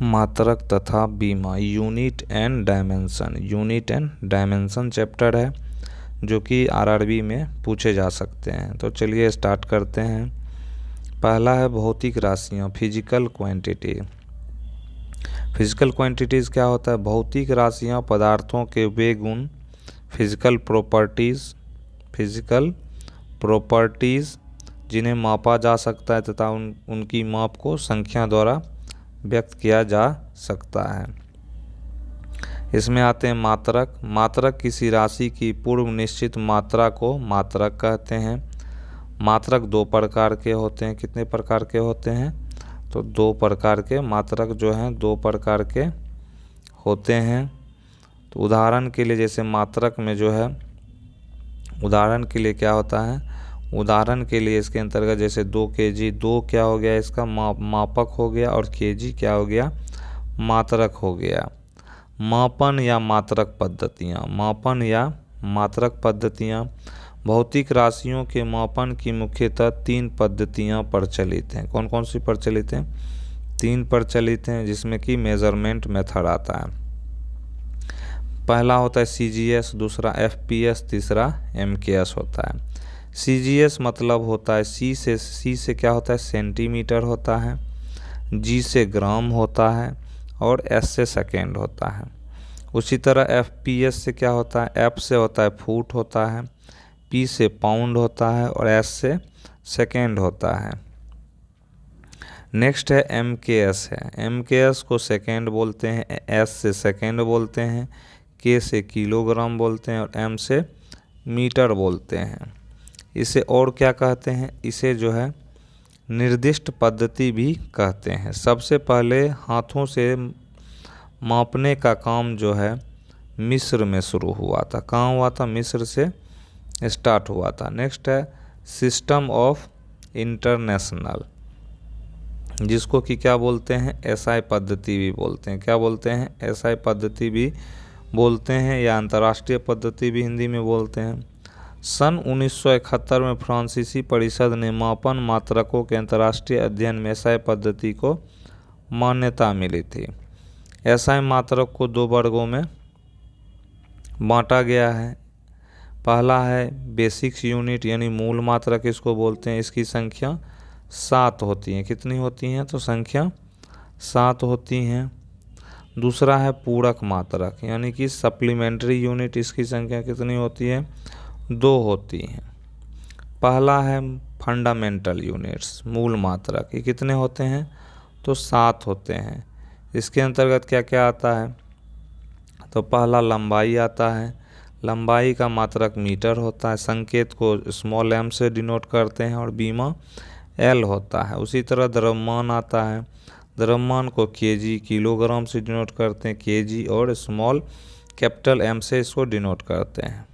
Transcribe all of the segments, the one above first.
मात्रक तथा बीमा, यूनिट एंड डायमेंशन चैप्टर है जो कि आरआरबी में पूछे जा सकते हैं। तो चलिए स्टार्ट करते हैं। पहला है भौतिक राशियाँ, फिजिकल क्वांटिटी। फिजिकल क्वांटिटीज़ क्या होता है? भौतिक राशियाँ पदार्थों के वे गुण, फिजिकल प्रॉपर्टीज़ जिन्हें मापा जा सकता है तथा उनकी माप को संख्या द्वारा व्यक्त किया जा सकता है। इसमें आते हैं मात्रक। मात्रक किसी राशि की पूर्व निश्चित मात्रा को मात्रक कहते हैं। मात्रक दो प्रकार के होते हैं। कितने प्रकार के होते हैं? तो दो प्रकार के मात्रक जो हैं दो प्रकार के होते हैं। तो उदाहरण के लिए जैसे मात्रक में जो है, उदाहरण के लिए क्या होता है? उदाहरण के लिए इसके अंतर्गत जैसे 2 kg, 2 क्या हो गया? इसका मापक हो गया, और kg क्या हो गया? मात्रक हो गया। मापन या मात्रक पद्धतियाँ। भौतिक राशियों के मापन की मुख्यतः 3 पद्धतियाँ प्रचलित हैं। कौन कौन सी प्रचलित हैं? 3 प्रचलित हैं, जिसमें कि मेजरमेंट मेथड आता है। पहला होता है CGS, दूसरा FPS, तीसरा MKS होता है। CGS मतलब होता है C से क्या होता है? सेंटीमीटर होता है, G से ग्राम होता है, और S से सेकेंड होता है। उसी तरह FPS से क्या होता है? F से होता है फुट होता है, P से पाउंड होता है, और S से सेकेंड होता है। नेक्स्ट है MKS है। MKS को सेकेंड बोलते हैं, S से सेकेंड बोलते हैं, K से किलोग्राम बोलते हैं, और M से मीटर बोलते हैं। इसे और क्या कहते हैं? इसे जो है निर्दिष्ट पद्धति भी कहते हैं। सबसे पहले हाथों से मापने का काम जो है मिस्र में शुरू हुआ था। कहाँ हुआ था? मिस्र से स्टार्ट हुआ था। नेक्स्ट है सिस्टम ऑफ इंटरनेशनल, जिसको कि क्या बोलते हैं? SI पद्धति भी बोलते हैं। क्या बोलते हैं? SI पद्धति भी बोलते हैं, या अंतर्राष्ट्रीय पद्धति भी हिंदी में बोलते हैं। सन 1971 में फ्रांसीसी परिषद ने मापन मात्रकों के अंतर्राष्ट्रीय अध्ययन में SI पद्धति को मान्यता मिली थी। SI मात्रक को 2 वर्गों में बांटा गया है। पहला है बेसिक्स यूनिट, यानी मूल मात्रक इसको बोलते हैं। इसकी संख्या 7 होती हैं। कितनी होती हैं? तो संख्या 7 होती हैं। दूसरा है पूरक मात्रक, यानी कि सप्लीमेंट्री यूनिट। इसकी संख्या कितनी होती है? 2 होती हैं। पहला है फंडामेंटल यूनिट्स, मूल मात्रक। ये कितने होते हैं? तो 7 होते हैं। इसके अंतर्गत क्या क्या आता है? तो पहला लंबाई आता है। लंबाई का मात्रक मीटर होता है। संकेत को स्मॉल m से डिनोट करते हैं, और बीमा L होता है। उसी तरह द्रव्यमान आता है। द्रव्यमान को kg, किलोग्राम से डिनोट करते हैं, kg, और स्मॉल कैपिटल M से इसको डिनोट करते हैं।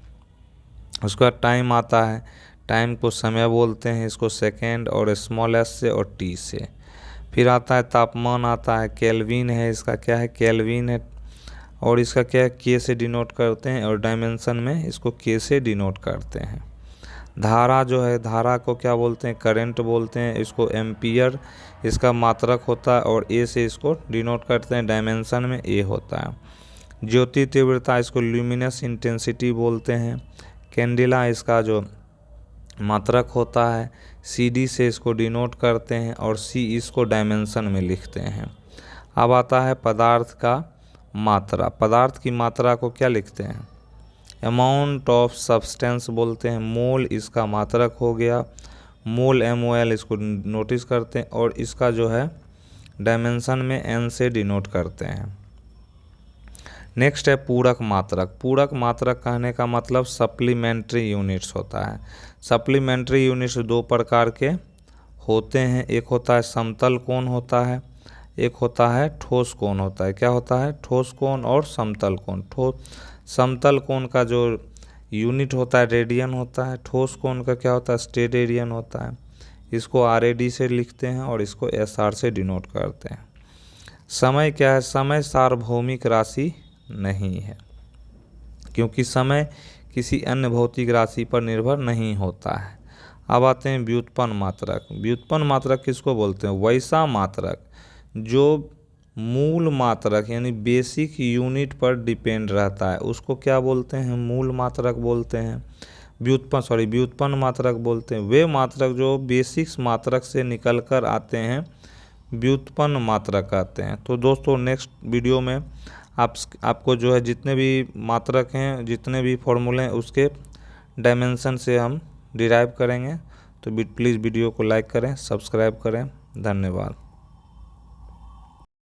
उसका टाइम आता है। टाइम को समय बोलते हैं, इसको सेकेंड, और स्मॉल s से, और t से। फिर आता है तापमान आता है। केल्विन है, इसका क्या है? केल्विन है, और इसका क्या है? K से डिनोट करते हैं, और डायमेंशन में इसको K से डिनोट करते हैं। धारा जो है, धारा को क्या बोलते हैं? करंट बोलते हैं। इसको एम्पियर इसका मात्रक होता है, और A से इसको डिनोट करते हैं, डायमेंशन में A होता है। ज्योति तीव्रता, इसको ल्यूमिनस इंटेंसिटी बोलते हैं। कैंडिला इसका जो मात्रक होता है। CD से इसको डिनोट करते हैं, और C इसको डायमेंशन में लिखते हैं। अब आता है पदार्थ का मात्रा। पदार्थ की मात्रा को क्या लिखते हैं? अमाउंट ऑफ सब्सटेंस बोलते हैं। मोल इसका मात्रक हो गया। मोल MOL इसको नोटिस करते हैं, और इसका जो है डायमेंशन में N से डिनोट करते हैं। नेक्स्ट है पूरक मात्रक। पूरक मात्रक कहने का मतलब सप्लीमेंट्री यूनिट्स होता है। सप्लीमेंट्री यूनिट्स 2 प्रकार के होते हैं। एक होता है समतल कोण होता है, एक होता है ठोस कोण होता है। क्या होता है? ठोस कोण और समतल कोण। समतल कोण का जो यूनिट होता है रेडियन होता है। ठोस कोण का क्या होता है? स्टेरेडियन होता है। इसको RAD से लिखते हैं, और इसको SR से डिनोट करते हैं। समय क्या है? समय सार्वभौमिक राशि नहीं है, क्योंकि समय किसी अन्य भौतिक राशि पर निर्भर नहीं होता है। अब आते हैं व्युत्पन्न मात्रक। व्युत्पन्न मात्रक किसको बोलते हैं? वैसा मात्रक जो मूल मात्रक यानी बेसिक यूनिट पर डिपेंड रहता है, उसको क्या बोलते हैं? मूल मात्रक बोलते हैं। व्युत्पन्न मात्रक बोलते हैं। वे मात्रक जो बेसिक्स मात्रक से निकल कर आते हैं व्युत्पन्न मात्रक आते हैं। तो दोस्तों नेक्स्ट वीडियो में आपको जो है जितने भी मात्रक हैं, जितने भी फॉर्मूले हैं, उसके डायमेंशन से हम डिराइव करेंगे। तो प्लीज़ वीडियो को लाइक करें, सब्सक्राइब करें। धन्यवाद।